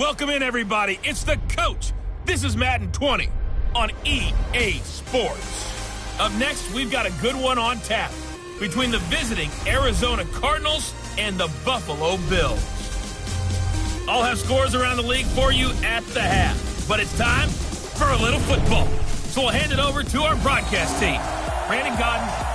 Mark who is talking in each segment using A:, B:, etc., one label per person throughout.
A: Welcome in, everybody. It's the coach. This is Madden 20 on EA Sports. Up next, we've got a good one on tap between the visiting Arizona Cardinals and the Buffalo Bills. I'll have scores around the league for you at the half, but it's time for a little football. So we'll hand it over to our broadcast team. Brandon Godden.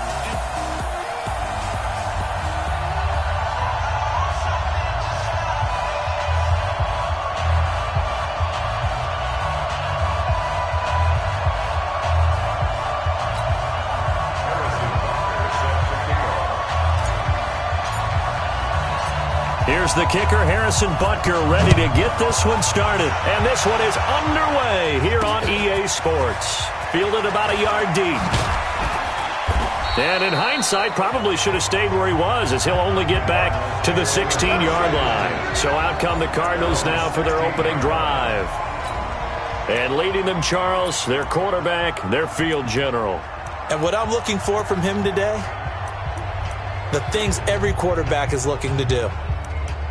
B: Here's the kicker, Harrison Butker, ready to get this one started. And this one is underway here on EA Sports. Fielded about a yard deep. And in hindsight, probably should have stayed where he was, as he'll only get back to the 16-yard line. So out come the Cardinals now for their opening drive. And leading them, Charles, their quarterback, their field general.
C: And what I'm looking for from him today, the things every quarterback is looking to do.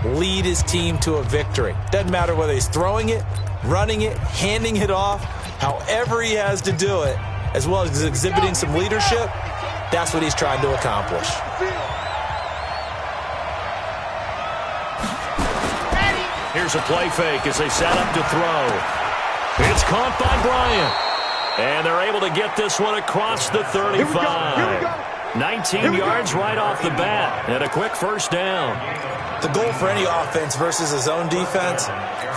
C: Lead his team to a victory. Doesn't matter whether he's throwing it, running it, handing it off, however he has to do it, as well as exhibiting some leadership, that's what he's trying to accomplish.
B: Here's a play fake as they set up to throw. It's caught by Bryant. And they're able to get this one across the 35. 19 yards right off the bat, and a quick first down.
C: The goal for any offense versus his own defense,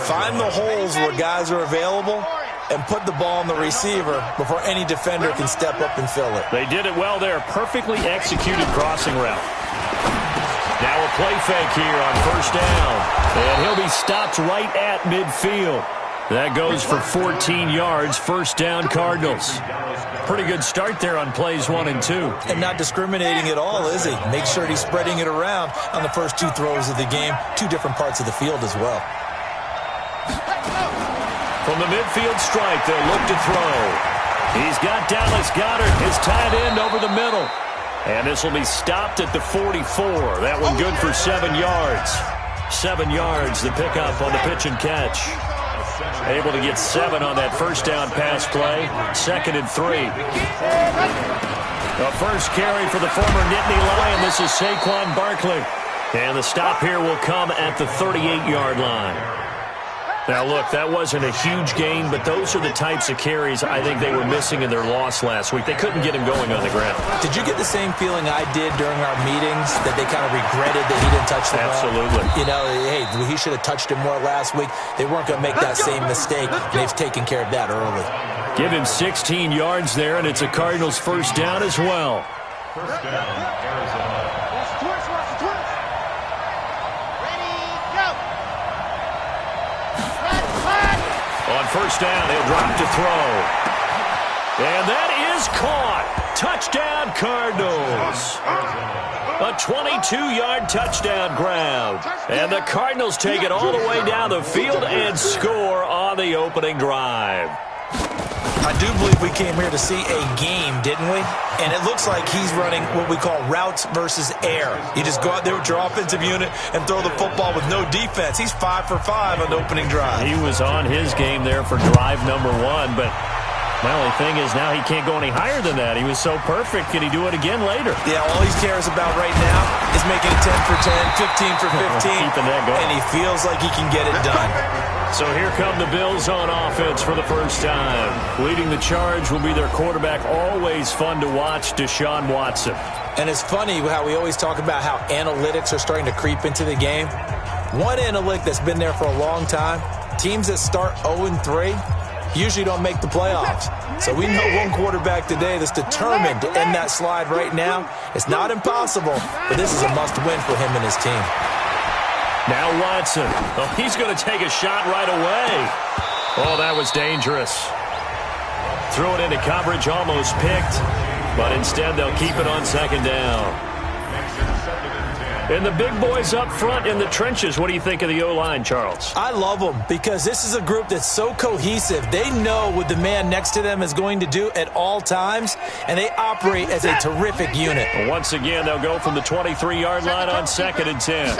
C: find the holes where guys are available and put the ball on the receiver before any defender can step up and fill it.
B: They did it well there. Perfectly executed crossing route. Now a play fake here on first down. And he'll be stopped right at midfield. That goes for 14 yards. First down, Cardinals. Pretty good start there on plays 1 and 2.
C: And not discriminating at all, is he? Make sure he's spreading it around on the first 2 throws of the game. 2 different parts of the field as well.
B: From the midfield stripe, they'll look to throw. He's got Dallas Goedert, his tight end, over the middle. And this will be stopped at the 44. That one good for 7 yards. 7 yards, the pickup on the pitch and catch. Able to get 7 on that first down pass play. 2nd and 3. The first carry for the former Nittany Lion. This is Saquon Barkley. And the stop here will come at the 38-yard line. Now, look, that wasn't a huge gain, but those are the types of carries I think they were missing in their loss last week. They couldn't get him going on the ground.
C: Did you get the same feeling I did during our meetings, that they kind of regretted that he didn't touch the ball?
B: Absolutely.
C: You know, hey, he should have touched him more last week. They weren't going to make that same mistake. They've taken care of that early.
B: Give him 16 yards there, and it's a Cardinals first down as well.
D: First down, Arizona.
B: On first down, he'll drop to throw. And that is caught. Touchdown, Cardinals. A 22-yard touchdown grab. And the Cardinals take it all the way down the field and score on the opening drive.
C: I do believe we came here to see a game, didn't we? And it looks like he's running what we call routes versus air. You just go out there with your offensive unit and throw the football with no defense. He's 5 for 5 on the opening drive.
B: He was on his game there for drive number 1, but my only thing is now he can't go any higher than that. He was so perfect. Can he do it again later?
C: Yeah, all he cares about right now is making it 10 for 10, 15 for 15,
B: keeping that going.
C: And he feels like he can get it done.
B: So here come the Bills on offense for the first time. Leading the charge will be their quarterback. Always fun to watch, Deshaun Watson.
C: And it's funny how we always talk about how analytics are starting to creep into the game. One analytic that's been there for a long time, teams that start 0-3 usually don't make the playoffs. So we know one quarterback today that's determined to end that slide right now. It's not impossible, but this is a must-win for him and his team.
B: Now Watson. Oh, he's going to take a shot right away. Oh, that was dangerous. Threw it into coverage, almost picked. But instead, they'll keep it on second down. And the big boys up front in the trenches. What do you think of the O-line, Charles?
C: I love them because this is a group that's so cohesive. They know what the man next to them is going to do at all times, and they operate as a terrific unit.
B: Once again, they'll go from the 23-yard line on 2nd and 10.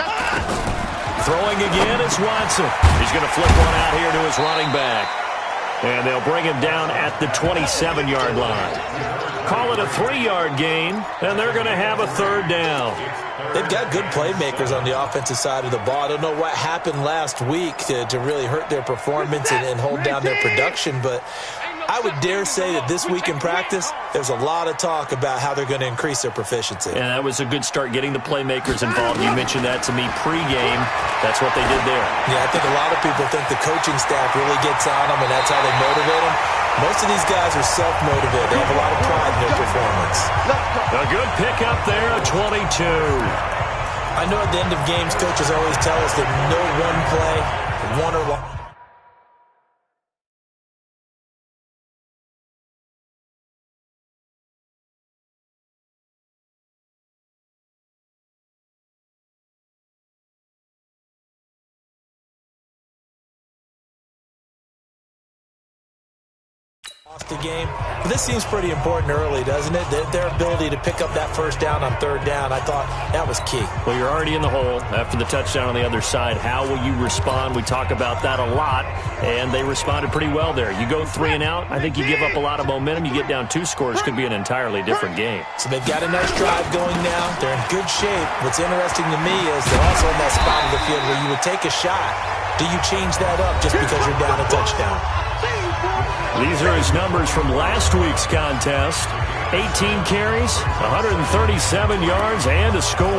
B: Throwing again is Watson. He's going to flip one out here to his running back. And they'll bring him down at the 27-yard line. Call it a 3-yard gain, and they're going to have a third down.
C: They've got good playmakers on the offensive side of the ball. I don't know what happened last week to really hurt their performance and hold down their production, but I would dare say that this week in practice, there's a lot of talk about how they're going to increase their proficiency.
B: And that was a good start, getting the playmakers involved. You mentioned that to me pregame. That's what they did there.
C: Yeah, I think a lot of people think the coaching staff really gets on them, and that's how they motivate them. Most of these guys are self-motivated. They have a lot of pride in their performance.
B: A good pickup there, a 22.
C: I know at the end of games, coaches always tell us that no one play, won or lost. The game. But this seems pretty important early, doesn't it? Their ability to pick up that first down on third down, I thought that was key.
B: Well, you're already in the hole after the touchdown on the other side. How will you respond? We talk about that a lot, and they responded pretty well there. You go 3 and out, I think you give up a lot of momentum. You get down 2 scores, could be an entirely different game.
C: So they've got a nice drive going now. They're in good shape. What's interesting to me is they're also in that spot of the field where you would take a shot. Do you change that up just because you're down a touchdown?
B: These are his numbers from last week's contest. 18 carries, 137 yards, and a score.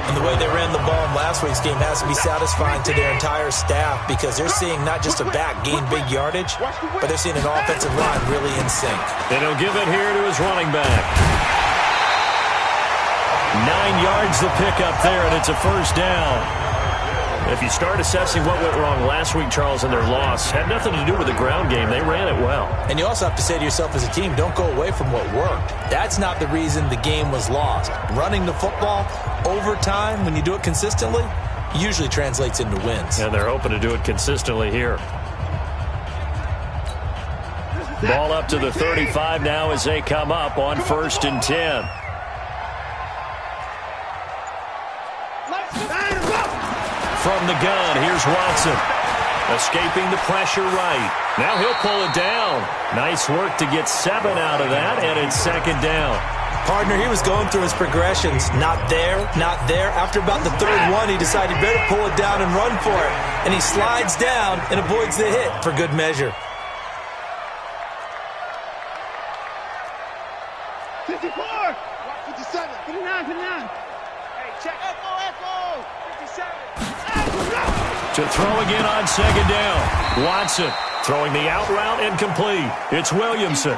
C: And the way they ran the ball in last week's game has to be satisfying to their entire staff because they're seeing not just a back gain big yardage, but they're seeing an offensive line really in sync.
B: And he'll give it here to his running back. 9 yards the pickup there, and it's a first down. If you start assessing what went wrong last week, Charles, in their loss, had nothing to do with the ground game. They ran it well.
C: And you also have to say to yourself as a team, don't go away from what worked. That's not the reason the game was lost. Running the football over time, when you do it consistently, usually translates into wins.
B: And they're hoping to do it consistently here. Ball up to the 35 now as they come up on 1st and 10. From the gun, here's Watson. Escaping the pressure right. Now he'll pull it down. Nice work to get 7 out of that, and it's 2nd down.
C: Partner, he was going through his progressions. Not there, not there. After about the 3rd one, he decided better pull it down and run for it. And he slides down and avoids the hit for good measure.
E: 54! 57! 59, 59! Hey, check. Echo! 57!
B: To throw again on 2nd down. Watson throwing the out route incomplete. It's Williamson.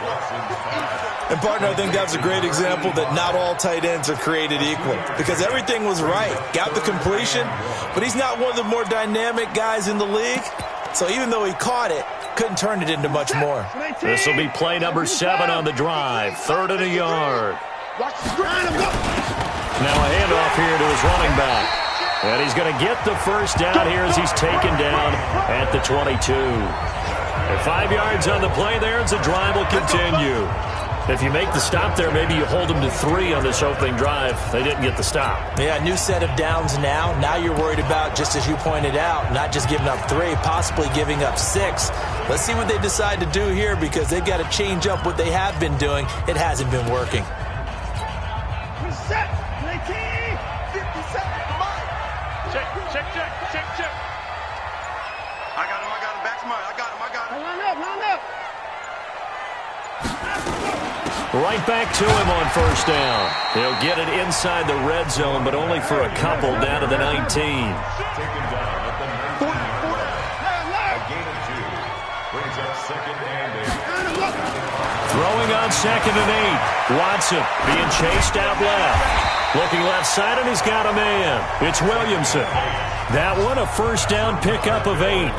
C: And, partner, I think that's a great example that not all tight ends are created equal because everything was right. Got the completion, but he's not one of the more dynamic guys in the league. So even though he caught it, couldn't turn it into much more.
B: This will be play number 7 on the drive. 3rd and a yard. Now a handoff here to his running back. And he's going to get the first down here as he's taken down at the 22. And 5 yards on the play there as the drive will continue. If you make the stop there, maybe you hold them to 3 on this opening drive. They didn't get the stop.
C: Yeah, new set of downs now. Now you're worried about, just as you pointed out, not just giving up 3, possibly giving up 6. Let's see what they decide to do here because they've got to change up what they have been doing. It hasn't been working.
E: Set! 19! 57! Check. I got him. Back smart. I got him. Line up.
B: Right back to him on 1st down. He'll get it inside the red zone, but only for a couple down to the 19.
D: Taken down at the 19. A gain of 2. Brings up 2nd and 8.
B: Throwing on 2nd and 8. Watson being chased out left. Looking left side, and he's got a man. It's Williamson. That one, a first down pickup of 8.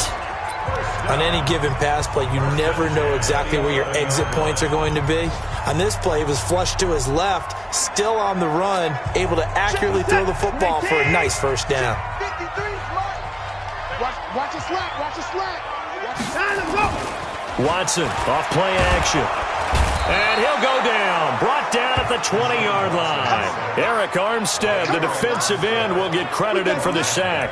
C: On any given pass play, you never know exactly where your exit points are going to be. On this play, he was flushed to his left, still on the run, able to accurately throw the football for a nice first down.
E: Watch a slack.
B: Watson off play action. And he'll go down. Brought down at the 20-yard line. Eric Armstead, the defensive end, will get credited for the sack.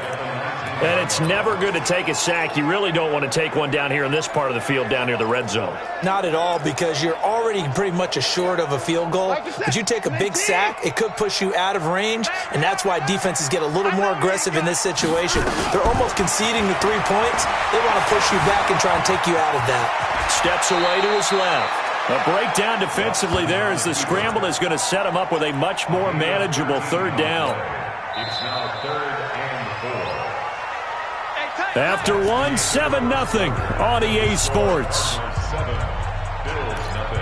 B: And it's never good to take a sack. You really don't want to take one down here in this part of the field, down near the red zone.
C: Not at all, because you're already pretty much assured of a field goal. But you take a big sack, it could push you out of range, and that's why defenses get a little more aggressive in this situation. They're almost conceding the 3 points. They want to push you back and try and take you out of that.
B: Steps away to his left. A breakdown defensively there as the scramble is going to set him up with a much more manageable third down.
D: It's now 3rd and 4.
B: After 7-0 on EA Sports.
D: 7, Bills nothing.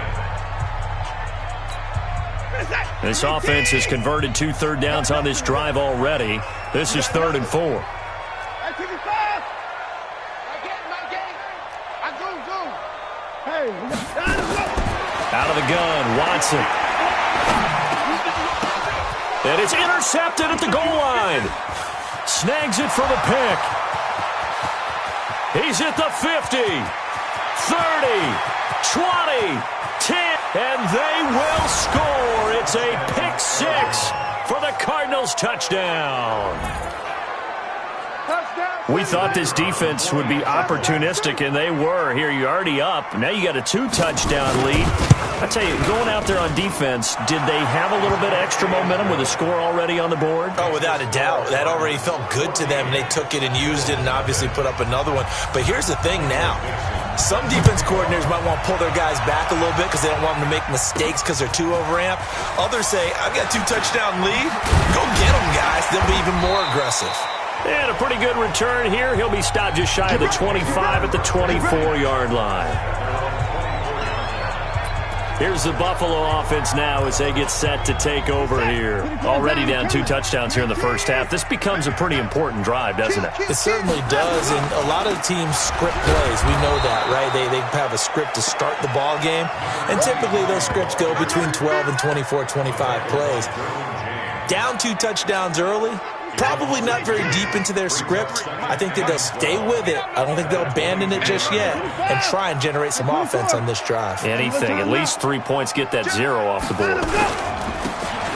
B: This offense has converted 2 third downs on this drive already. This is 3rd and 4. Out of the gun, Watson. And it's intercepted at the goal line. Snags it for the pick. He's at the 50, 30, 20, 10, and they will score. It's a pick 6 for the Cardinals touchdown. We thought this defense would be opportunistic, and they were. Here, you're already up. Now you got a 2-touchdown lead. I tell you, going out there on defense, did they have a little bit of extra momentum with a score already on the board?
C: Oh, without a doubt. That already felt good to them. They took it and used it and obviously put up another one. But here's the thing now. Some defense coordinators might want to pull their guys back a little bit because they don't want them to make mistakes because they're too overamped. Others say, I've got a 2-touchdown lead. Go get them, guys. They'll be even more aggressive.
B: And a pretty good return here. He'll be stopped just shy of the 25 at the 24-yard line. Here's the Buffalo offense now as they get set to take over here. Already down 2 touchdowns here in the first half. This becomes a pretty important drive, doesn't it?
C: It certainly does, and a lot of the teams script plays. We know that, right? They have a script to start the ball game, and typically those scripts go between 12 and 24, 25 plays. Down 2 touchdowns early, probably not very deep into their script. I think that they'll stay with it. I don't think they'll abandon it just yet and try and generate some offense on this drive.
B: Anything. At least 3 points, get that 0 off the board.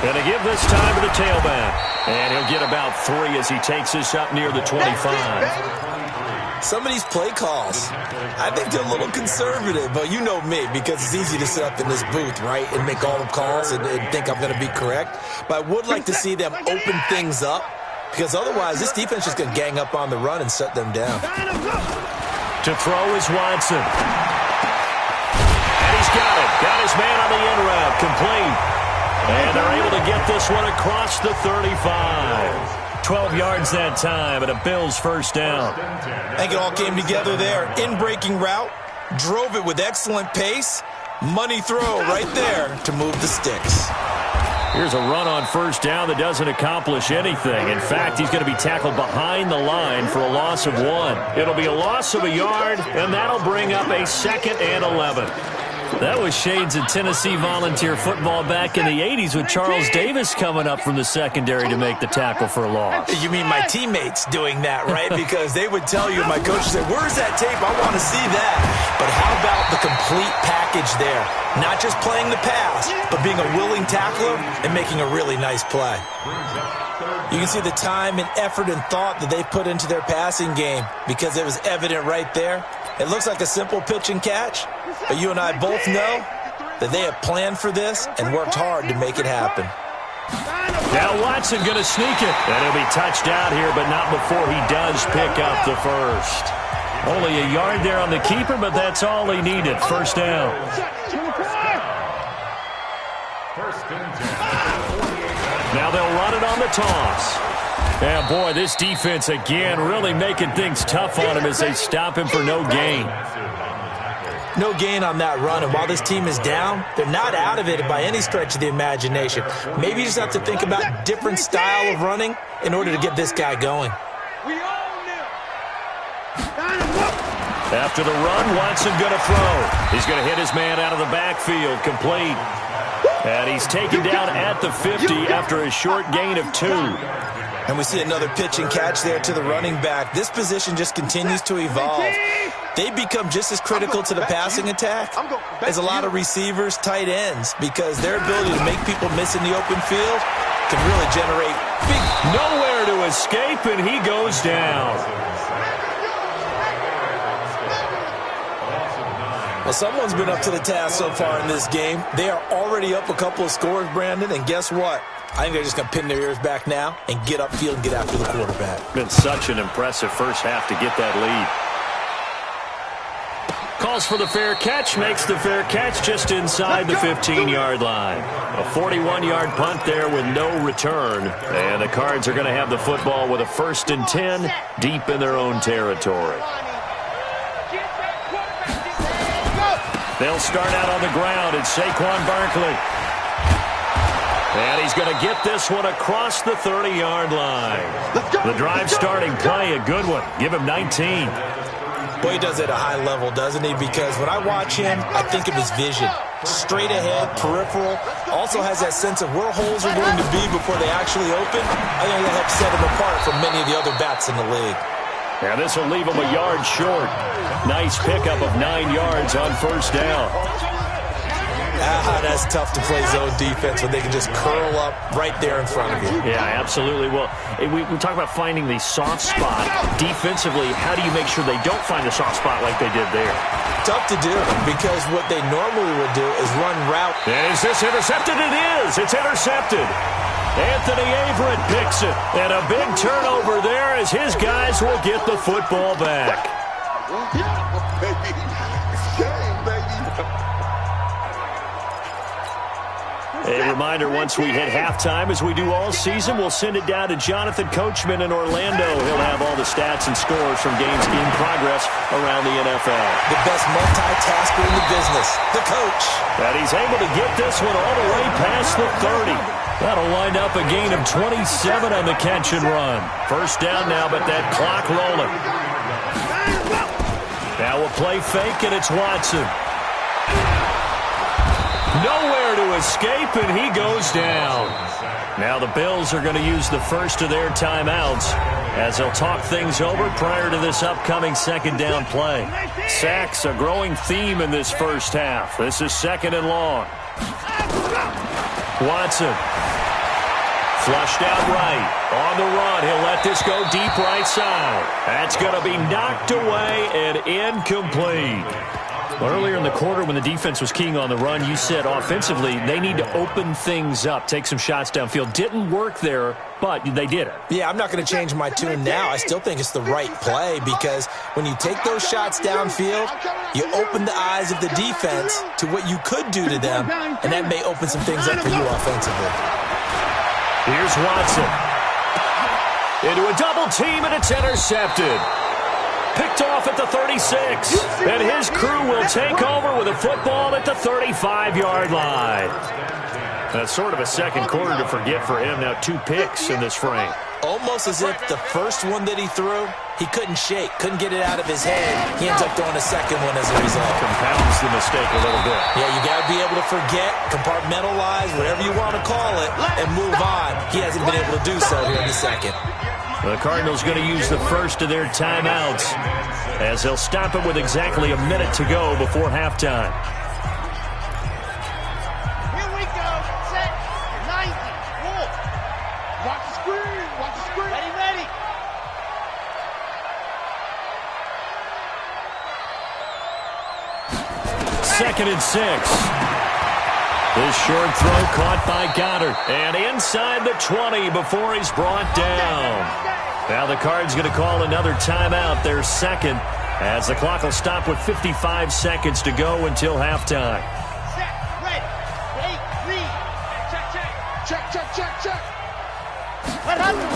B: Going to give this time to the tailback. And he'll get about 3 as he takes this up near the 25.
C: Some of these play calls, I think they're a little conservative, but you know me, because it's easy to sit up in this booth, right, and make all the calls and think I'm going to be correct. But I would like to see them open things up, because otherwise this defense is going to gang up on the run and shut them down.
B: To throw is Watson. And he's got it. Got his man on the in route. Complete. And they're able to get this one across the 35. 12 yards that time, and a Bills first down.
C: I think it all came together there. In-breaking route, drove it with excellent pace. Money throw right there to move the sticks.
B: Here's a run on first down that doesn't accomplish anything. In fact, he's going to be tackled behind the line for a loss of 1. It'll be a loss of a yard, and that'll bring up a 2nd and 11. That was shades of Tennessee volunteer football back in the 80s with Charles Davis coming up from the secondary to make the tackle for a loss.
C: You mean my teammates doing that, right? Because they would tell you, my coach would say, where's that tape? I want to see that. But how about the complete package there? Not just playing the pass, but being a willing tackler and making a really nice play. You can see the time and effort and thought that they put into their passing game because it was evident right there. It looks like a simple pitch and catch, but you and I both know that they have planned for this and worked hard to make it happen.
B: Now Watson going to sneak it. And he'll be touched out here, but not before he does pick up the first. Only a yard there on the keeper, but that's all he needed. First down. Now they'll run it on the toss. And, boy, this defense, again, really making things tough on him as they stop him for no gain.
C: No gain on that run, and while this team is down, they're not out of it by any stretch of the imagination. Maybe you just have to think about a different style of running in order to get this guy going.
B: After the run, Watson going to throw. He's going to hit his man out of the backfield, complete. And he's taken down at the 50 after a short gain of 2.
C: And we see another pitch and catch there to the running back. This position just continues to evolve. They become just as critical to the passing attack as a lot of receivers, tight ends, because their ability to make people miss in the open field can really generate big...
B: Nowhere to escape, and he goes down.
C: Well, someone's been up to the task so far in this game. They are already up a couple of scores, Brandon, and guess what? I think they're just going to pin their ears back now and get upfield and get after the quarterback.
B: Been such an impressive first half to get that lead. Calls for the fair catch, makes the fair catch just inside the 15-yard line. A 41-yard punt there with no return. And the Cards are going to have the football with a 1st and 10 deep in their own territory. They'll start out on the ground. It's Saquon Barkley. And he's going to get this one across the 30-yard line. The drive starting play, a good one. Give him 19.
C: Boy, he does it at a high level, doesn't he? Because when I watch him, I think of his vision. Straight ahead, peripheral. Also has that sense of where holes are going to be before they actually open. I think that helps set him apart from many of the other bats in the league.
B: Yeah, this will leave him a yard short. Nice pickup of 9 yards on first down.
C: That's tough to play zone defense when they can just curl up right there in front of you.
B: Yeah, absolutely. Well, we talk about finding the soft spot. Defensively, how do you make sure they don't find the soft spot like they did there?
C: Tough to do because what they normally would do is run route.
B: Is this intercepted? It is. It's intercepted. Anthony Averett picks it. And a big turnover there as his guys will get the football back. A reminder, once we hit halftime, as we do all season, we'll send it down to Jonathan Coachman in Orlando. He'll have all the stats and scores from games in progress around the NFL.
C: The best multitasker in the business, the coach.
B: And he's able to get this one all the way past the 30. That'll wind up a gain of 27 on the catch and run. First down now, but that clock rolling. Now a play fake, and it's Watson. Nowhere to escape, and he goes down. Now the Bills are going to use the first of their timeouts as they'll talk things over prior to this upcoming second down play. Sacks, a growing theme in this first half. This is 2nd and long. Watson. Flushed out right. On the run, he'll let this go deep right side. That's going to be knocked away and incomplete. Earlier in the quarter when the defense was keying on the run, you said offensively they need to open things up, take some shots downfield. Didn't work there, but they did it.
C: Yeah, I'm not going to change my tune now. I still think it's the right play because when you take those shots downfield, you open the eyes of the defense to what you could do to them, and that may open some things up for you offensively.
B: Here's Watson. Into a double team, and it's intercepted. Picked off at the 36, and his crew will take over with a football at the 35-yard line. That's sort of a second quarter to forget for him. Now 2 picks in this frame.
C: Almost as if the first one that he threw, he couldn't shake, couldn't get it out of his head. He ends up throwing a second one as a result.
B: Compounds the mistake a little bit.
C: Yeah, you got to be able to forget, compartmentalize, whatever you want to call it, and move on. He hasn't been able to do so here in the second.
B: The Cardinals going to use the first of their timeouts as they'll stop it with exactly a minute to go before halftime.
F: Here we go. Set. 90. Roll. Watch the screen. Watch the screen. Ready, ready.
B: Second and 6. This short throw caught by Goddard. And inside the 20 before he's brought down. Now the Cards going to call another timeout, their second, as the clock will stop with 55 seconds to go until halftime.
F: Set. Ready. Wait. Read. Check, check. Check, check, check, check. What happened?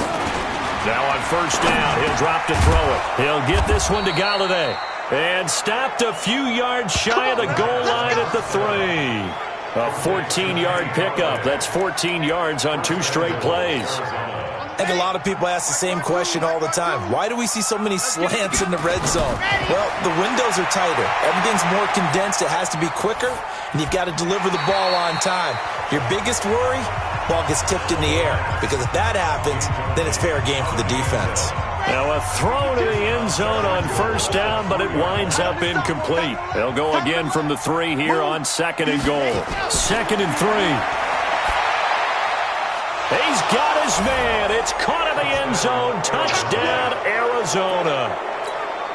B: Now on first down, he'll drop to throw it. He'll get this one to Galladay. And stopped a few yards shy of the goal line at the 3. A 14-yard pickup. That's 14 yards on 2 straight plays.
C: I think a lot of people ask the same question all the time. Why do we see so many slants in the red zone? Well, the windows are tighter. Everything's more condensed. It has to be quicker, and you've got to deliver the ball on time. Your biggest worry, ball gets tipped in the air, because if that happens, then it's fair game for the defense.
B: Now a throw to the end zone on first down, but it winds up incomplete. They'll go again from the 3 here on 2nd and goal. 2nd and 3. A he's got his man. It's caught in the end zone. Touchdown, Arizona.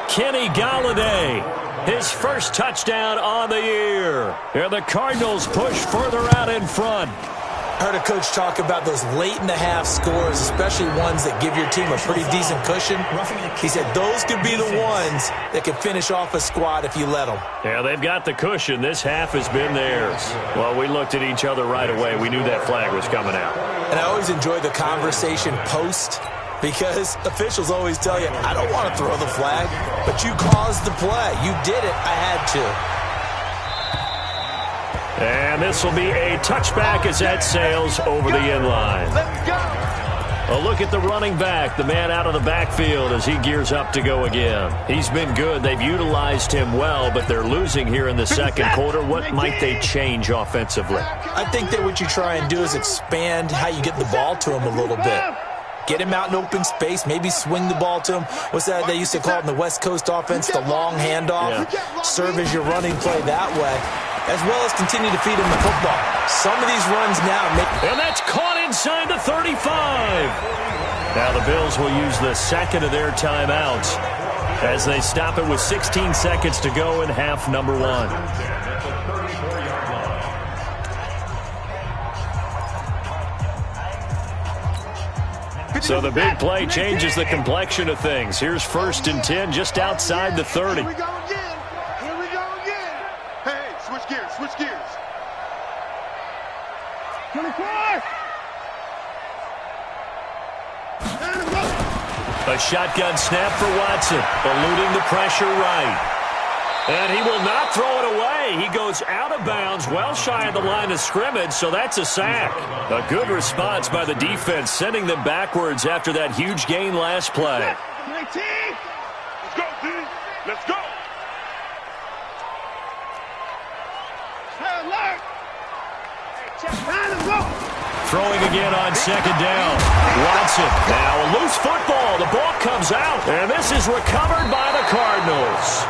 B: Kenny Galladay, his first touchdown on the year. And the Cardinals push further out in front.
C: I heard a coach talk about those late-in-the-half scores, especially ones that give your team a pretty decent cushion. He said those could be the ones that could finish off a squad if you let them.
B: Yeah, they've got the cushion. This half has been theirs. Well, we looked at each other right away. We knew that flag was coming out.
C: And I always enjoy the conversation post, because officials always tell you, I don't want to throw the flag, but you caused the play. You did it. I had to.
B: And this will be a touchback as that sails over the end line.
F: Let's go.
B: A look at the running back, the man out of the backfield as he gears up to go again. He's been good. They've utilized him well, but they're losing here in the second quarter. What might they change offensively?
C: I think that what you try and do is expand how you get the ball to him a little bit. Get him out in open space, maybe swing the ball to him. What's that they used to call it in the West Coast offense, the long handoff? Yeah. Serve as your running play that way, as well as continue to feed him the football. Some of these runs now
B: and that's caught inside the 35. Now the Bills will use the second of their timeouts as they stop it with 16 seconds to go in half number one. So the big play changes the complexion of things. Here's 1st and 10 just outside the 30.
F: Here we go again. Here we go again. Hey, switch gears, switch gears. 24.
B: A shotgun snap for Watson, eluding the pressure right. And he will not throw it away. He goes out of bounds, well shy of the line of scrimmage, so that's a sack. A good response by the defense, sending them backwards after that huge gain last play.
F: 19. Let's go, D. Let's go. Alert.
B: Throwing again on second down. Watson. Now a loose football. The ball comes out, and this is recovered by the Cardinals.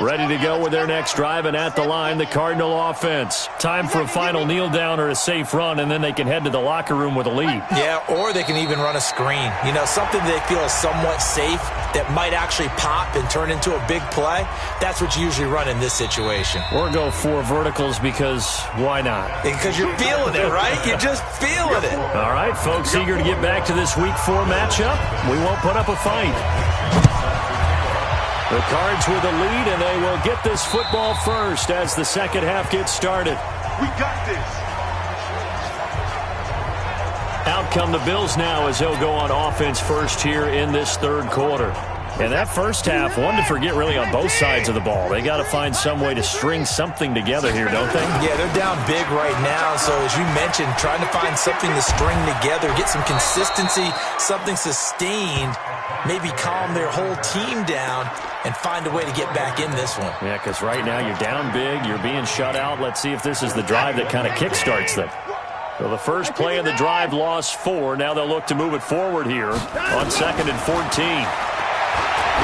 B: Ready to go with their next drive, and at the line, the Cardinal offense. Time for a final kneel down or a safe run, and then they can head to the locker room with a lead.
C: Yeah, or they can even run a screen. You know, something they feel is somewhat safe that might actually pop and turn into a big play. That's what you usually run in this situation.
B: Or go 4 verticals because why not?
C: Because you're feeling it, right? You're just feeling it.
B: All right, folks, eager to get back to this Week 4 matchup. We won't put up a fight. The Cards with a lead, and they will get this football first as the second half gets started.
F: We got this.
B: Out come the Bills now as they'll go on offense first here in this third quarter. And that first half, one to forget really on both sides of the ball. They got to find some way to string something together here, don't they?
C: Yeah, they're down big right now. So as you mentioned, trying to find something to string together, get some consistency, something sustained, maybe calm their whole team down and find a way to get back in this one.
B: Yeah, because right now you're down big, you're being shut out. Let's see if this is the drive that kind of kickstarts them. So the first play of the drive lost 4. Now they'll look to move it forward here on 2nd and 14.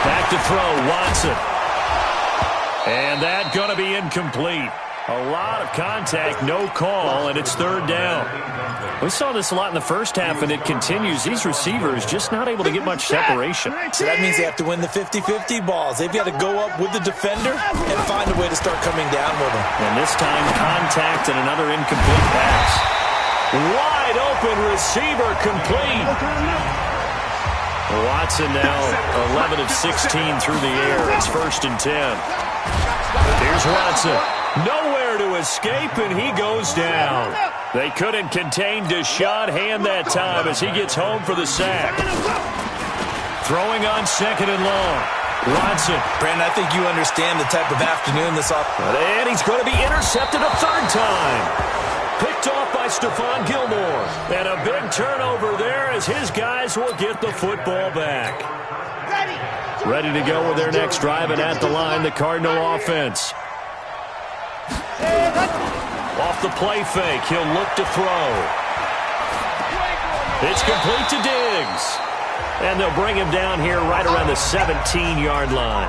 B: Back to throw, Watson. And that going to be incomplete. A lot of contact, no call, and it's 3rd down. We saw this a lot in the first half, and it continues. These receivers just not able to get much separation.
C: So that means they have to win the 50-50 balls. They've got to go up with the defender and find a way to start coming down with them.
B: And this time, contact and another incomplete pass. Wide open receiver complete. Watson now 11 of 16 through the air. It's 1st and 10. Here's Watson. Nowhere to escape, and he goes down. They couldn't contain Deshaun Hand that time as he gets home for the sack. Throwing on 2nd and long. Watson.
C: Brandon, I think you understand the type of afternoon this off.
B: And he's going to be intercepted a 3rd time. Picked off by Stephon Gilmore. And a big turnover there as his guys will get the football back. Ready to go with their next drive, and at the line, the Cardinal offense. Off the play fake, he'll look to throw. It's complete to Diggs. And they'll bring him down here right around the 17-yard line.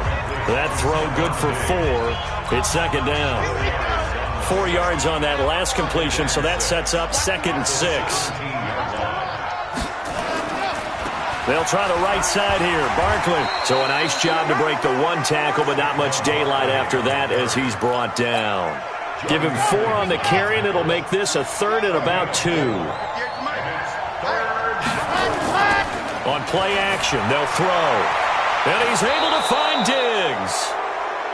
B: That throw good for 4. It's second down. 4 yards on that last completion, so that sets up 2nd and 6. They'll try the right side here. Barkley. So a nice job to break the 1 tackle, but not much daylight after that as he's brought down. Give him 4 on the carry, and it'll make this a 3rd and about 2. On play action, they'll throw. And he's able to find Diggs.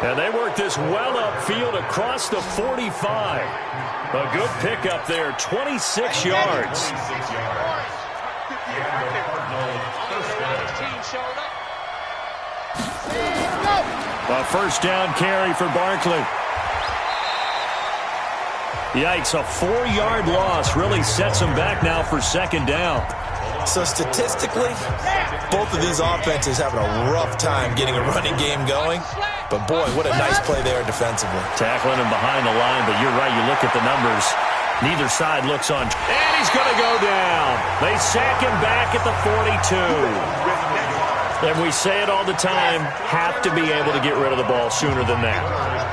B: And they work this well upfield across the 45. A good pickup there, 26 yards. A first down carry for Barkley. Yikes, a 4-yard loss really sets him back now for second down.
C: So statistically, both of these offenses having a rough time getting a running game going. But, boy, what a nice play there defensively.
B: Tackling him behind the line, but you're right. You look at the numbers. Neither side looks on. And he's going to go down. They sack him back at the 42. And we say it all the time, have to be able to get rid of the ball sooner than that.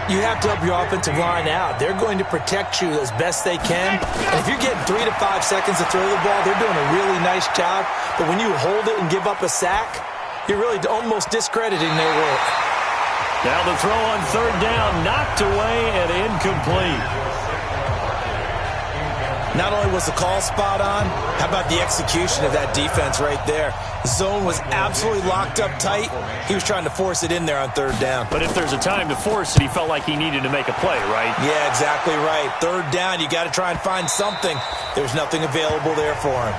C: You have to help your offensive line out. They're going to protect you as best they can. And if you're getting 3 to 5 seconds to throw the ball, they're doing a really nice job. But when you hold it and give up a sack, you're really almost discrediting their work.
B: Now the throw on 3rd down, knocked away and incomplete.
C: Not only was the call spot on, how about the execution of that defense right there? Zone was absolutely locked up tight. He was trying to force it in there on 3rd down.
B: But if there's a time to force it, he felt like he needed to make a play, right?
C: Yeah, exactly right. 3rd down, you got to try and find something. There's nothing available there for him.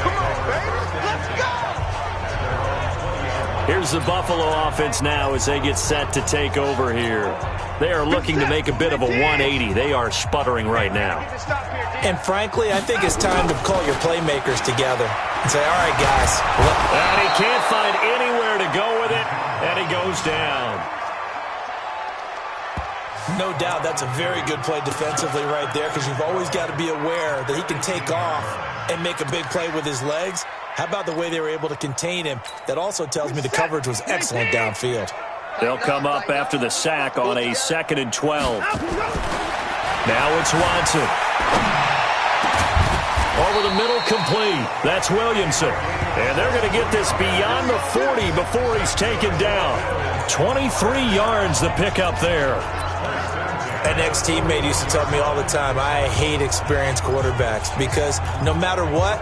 E: Come on, baby. Let's go.
B: Here's the Buffalo offense now as they get set to take over here. They are looking to make a bit of a 180. They are sputtering right now.
C: And frankly, I think it's time to call your playmakers together and say, all right, guys.
B: And he can't find anywhere to go with it, and he goes down.
C: No doubt that's a very good play defensively right there because you've always got to be aware that he can take off and make a big play with his legs. How about the way they were able to contain him? That also tells me the coverage was excellent downfield.
B: They'll come up after the sack on a 2nd and 12. Now it's Watson. Over the middle, complete. That's Williamson. And they're going to get this beyond the 40 before he's taken down. 23 yards the pickup there.
C: An ex-teammate used to tell me all the time, I hate experienced quarterbacks because no matter what,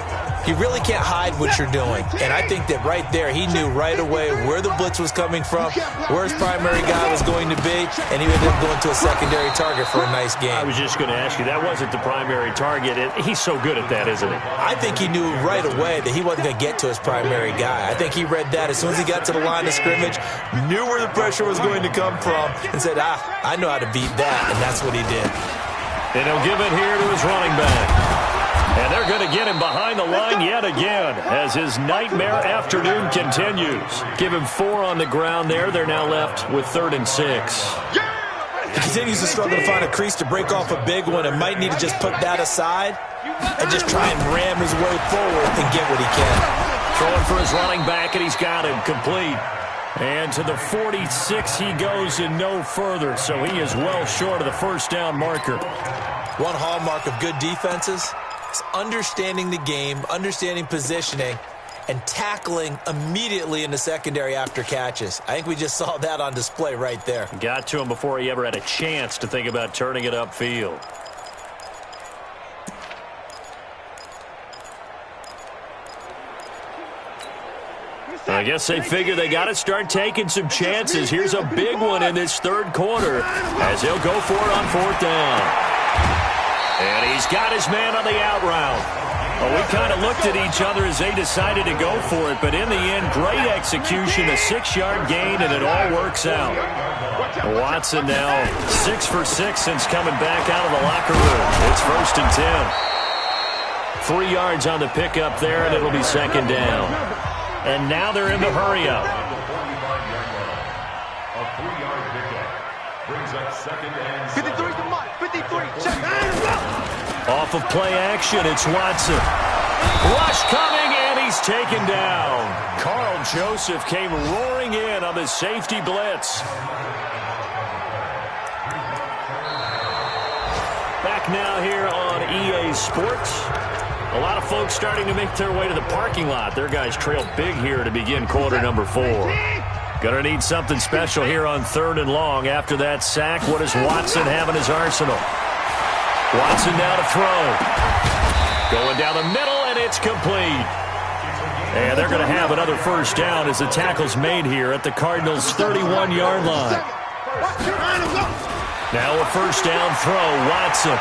C: you really can't hide what you're doing. And I think that right there, he knew right away where the blitz was coming from, where his primary guy was going to be, and he ended up going to a secondary target for a nice game.
B: I was just going to ask you, that wasn't the primary target. He's so good at that, isn't he?
C: I think he knew right away that he wasn't going to get to his primary guy. I think he read that as soon as he got to the line of scrimmage, knew where the pressure was going to come from, and said, I know how to beat that, and that's what he did.
B: And he'll give it here to his running back. And they're going to get him behind the line yet again as his nightmare afternoon continues. Give him 4 on the ground there. They're now left with 3rd and 6.
C: He continues to struggle to find a crease to break off a big one and might need to just put that aside and just try and ram his way forward and get what he can.
B: Throwing for his running back, and he's got him complete. And to the 46 he goes and no further, so he is well short of the first down marker.
C: One hallmark of good defenses is understanding the game, understanding positioning, and tackling immediately in the secondary after catches. I think we just saw that on display right there.
B: Got to him before he ever had a chance to think about turning it upfield. I guess they figure they got to start taking some chances. Here's a big one in this 3rd quarter as he'll go for it on 4th down. And he's got his man on the out route. Well, we kind of looked at each other as they decided to go for it, but in the end, great execution, a 6-yard gain, and it all works out. Watson now 6 for 6 since coming back out of the locker room. It's 1st and 10. 3 yards on the pickup there, and it'll be 2nd down. And now they're in the hurry-up.
D: A 3-yard pickup brings up 2nd and 7.
E: 53, come on, 53, check.
B: Off of play action, it's Watson. Rush coming, and he's taken down. Carl Joseph came roaring in on the safety blitz. Back now here on EA Sports. A lot of folks starting to make their way to the parking lot. Their guys trail big here to begin quarter number 4. Gonna need something special here on 3rd and long. After that sack, what does Watson have in his arsenal? Watson now to throw. Going down the middle, and it's complete. And they're going to have another first down as the tackle's made here at the Cardinals' 31-yard line. Now a first down throw, Watson.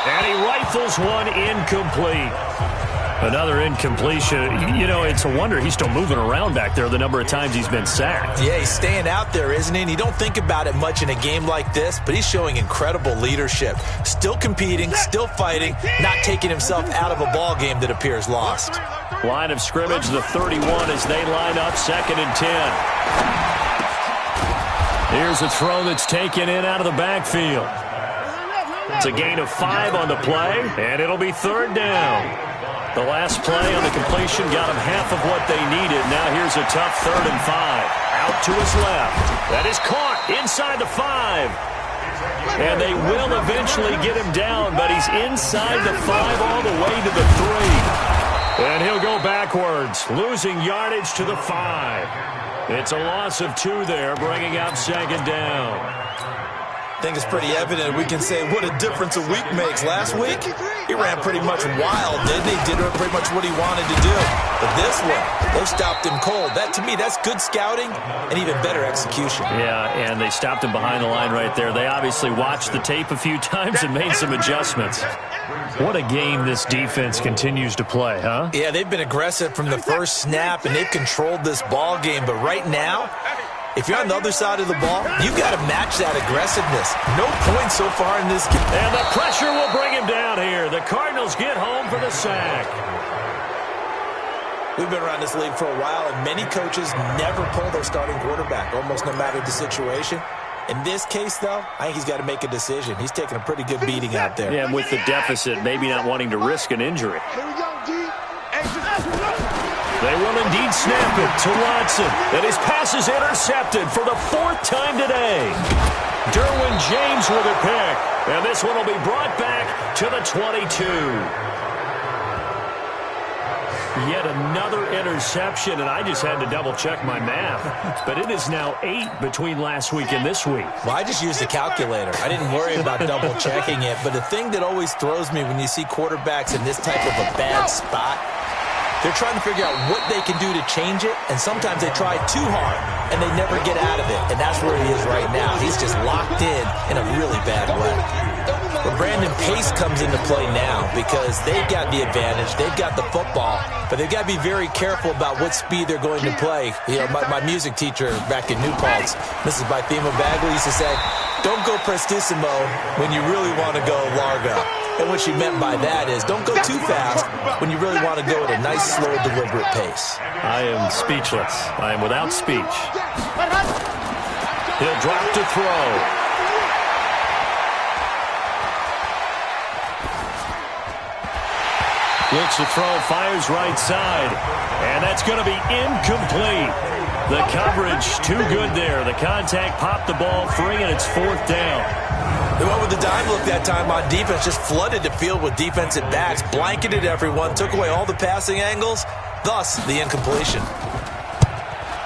B: And he rifles one incomplete. Another incompletion. You know, it's a wonder he's still moving around back there the number of times he's been sacked.
C: Yeah, he's staying out there, isn't he? And you don't think about it much in a game like this, but he's showing incredible leadership. Still competing, still fighting, not taking himself out of a ball game that appears lost.
B: Line of scrimmage, the 31 as they line up, 2nd and 10. Here's a throw that's taken in out of the backfield. It's a gain of 5 on the play, and it'll be 3rd down. The last play on the completion got him half of what they needed. Now here's a tough 3rd and 5. Out to his left. That is caught inside the 5. And they will eventually get him down, but he's inside the 5 all the way to the 3. And he'll go backwards, losing yardage to the 5. It's a loss of 2 there, bringing up 2nd down.
C: I think it's pretty evident we can say what a difference a week makes. Last week, he ran pretty much wild, didn't he? Did pretty much what he wanted to do. But this one, they stopped him cold. That, to me, that's good scouting and even better execution.
B: Yeah, and they stopped him behind the line right there. They obviously watched the tape a few times and made some adjustments. What a game this defense continues to play, huh?
C: Yeah, they've been aggressive from the first snap, and they've controlled this ball game. But right now, if you're on the other side of the ball, you've got to match that aggressiveness. No points so far in this game.
B: And the pressure will bring him down here. The Cardinals get home for the sack.
C: We've been around this league for a while, and many coaches never pull their starting quarterback, almost no matter the situation. In this case, though, I think he's got to make a decision. He's taking a pretty good beating out there.
B: Yeah, and with the deficit, maybe not wanting to risk an injury.
F: Here we go, G.
B: They will indeed snap it to Watson. And his pass is intercepted for the 4th time today. Derwin James with a pick. And this one will be brought back to the 22. Yet another interception, and I just had to double-check my math. But it is now 8 between last week and this week.
C: Well, I just used the calculator. I didn't worry about double-checking it. But the thing that always throws me when you see quarterbacks in this type of a bad spot, they're trying to figure out what they can do to change it, and sometimes they try too hard, and they never get out of it. And that's where he is right now. He's just locked in a really bad way. But Brandon Pace comes into play now because they've got the advantage. They've got the football, but they've got to be very careful about what speed they're going to play. You know, my music teacher back in New Paltz, Mrs. Bythema Bagley, used to say, don't go prestissimo when you really want to go largo. And what she meant by that is don't go too fast when you really want to go at a nice, slow, deliberate pace.
B: I am speechless. I am without speech. He'll drop to throw. Looks to throw, fires right side. And that's going to be incomplete. The coverage too good there. The contact popped the ball free, and it's 4th down.
C: They went with the dime look that time on defense, just flooded the field with defensive backs, blanketed everyone, took away all the passing angles, thus the incompletion.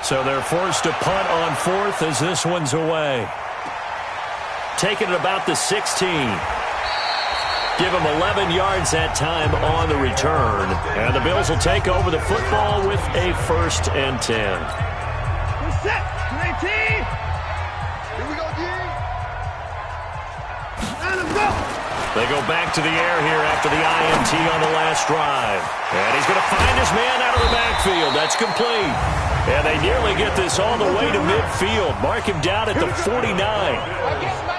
B: So they're forced to punt on 4th as this one's away. Taking it about the 16. Give him 11 yards that time on the return. And the Bills will take over the football with a 1st and 10.
F: We're set. 19. Here we go, G. Let him go.
B: They go back to the air here after the INT on the last drive. And he's going to find his man out of the backfield. That's complete. And they nearly get this all the way to midfield. Mark him down at the 49.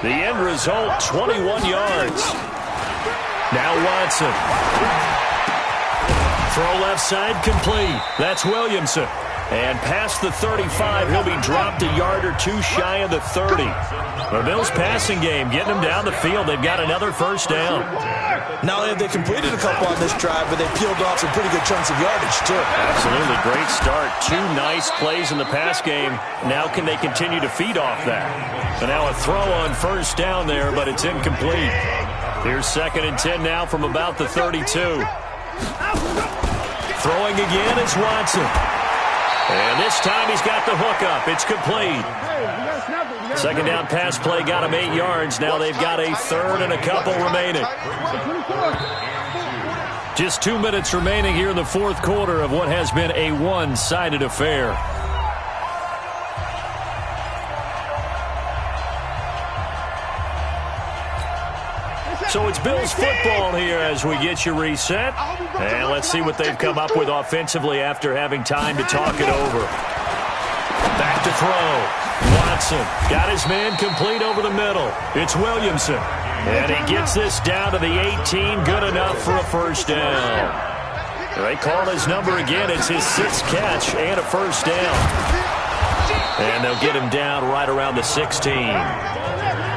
B: The end result, 21 yards. Now Watson. Throw left side complete. That's Williamson. And past the 35, he'll be dropped a yard or two shy of the 30. The Bills' passing game getting them down the field. They've got another first down.
C: Not only have they completed a couple on this drive, but they peeled off some pretty good chunks of yardage, too.
B: Absolutely. Great start. 2 nice plays in the pass game. Now can they continue to feed off that? And now a throw on first down there, but it's incomplete. Here's 2nd and 10 now from about the 32. Throwing again is Watson. And this time he's got the hook up. It's complete. 2nd down pass play got him 8 yards. Now they've got a 3rd and a couple remaining. Just 2 minutes remaining here in the 4th quarter of what has been a one-sided affair. So it's Bills football here as we get you reset. And let's see what they've come up with offensively after having time to talk it over. Back to throw. Watson got his man complete over the middle. It's Williamson. And he gets this down to the 18. Good enough for a first down. They call his number again. It's his 6th catch and a first down. And they'll get him down right around the 16.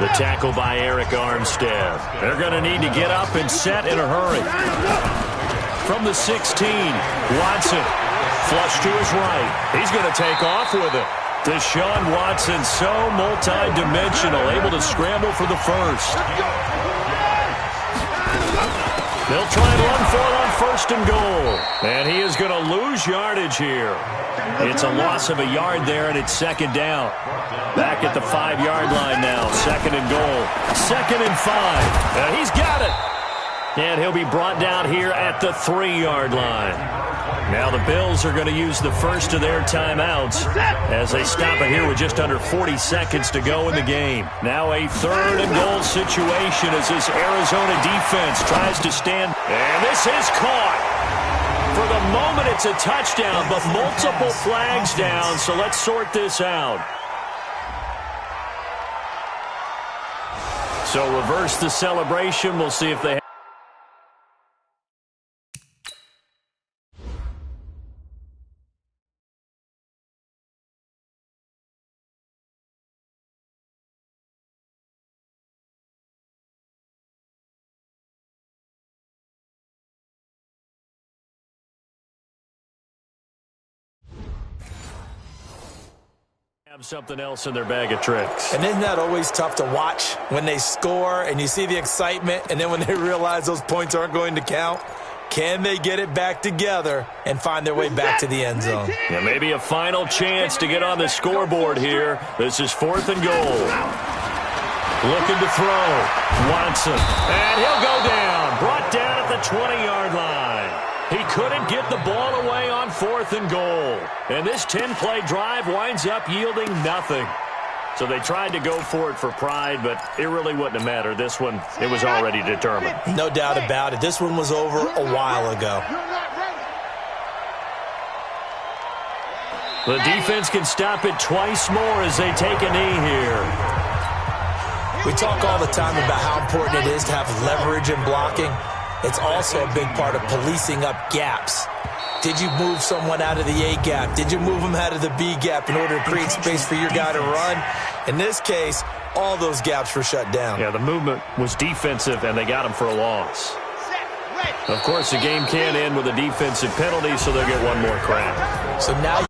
B: The tackle by Eric Armstead. They're going to need to get up and set in a hurry. From the 16, Watson. Flush to his right. He's going to take off with it. Deshaun Watson, so multi-dimensional, able to scramble for the first. They'll try and run for it on 1st and goal. And he is going to lose yardage here. It's a loss of a yard there, and it's 2nd down. Back at the 5-yard line now. 2nd and goal. 2nd and 5. And he's got it. And he'll be brought down here at the 3-yard line. Now the Bills are going to use the first of their timeouts as they stop it here with just under 40 seconds to go in the game. Now a 3rd and goal situation as this Arizona defense tries to stand. And this is caught. For the moment, it's a touchdown, but multiple flags down, so let's sort this out. So reverse the celebration. We'll see if they have something else in their bag of tricks.
C: And isn't that always tough to watch when they score and you see the excitement, and then when they realize those points aren't going to count? Can they get it back together and find their way back to the end zone?
B: Yeah, maybe a final chance to get on the scoreboard here. This is 4th and goal. Looking to throw. Watson. And he'll go down. Brought down at the 20-yard line. He couldn't get the ball away on 4th and goal. And this 10-play drive winds up yielding nothing. So they tried to go for it for pride, but it really wouldn't have mattered. This one, it was already determined.
C: No doubt about it. This one was over a while ago.
B: The defense can stop it twice more as they take a knee here.
C: We talk all the time about how important it is to have leverage in blocking. It's also a big part of policing up gaps. Did you move someone out of the A gap? Did you move them out of the B gap in order to create space for your guy to run? In this case, all those gaps were shut down.
B: Yeah, the movement was defensive, and they got him for a loss. Of course, the game can end with a defensive penalty, so they'll get one more crack.
C: So now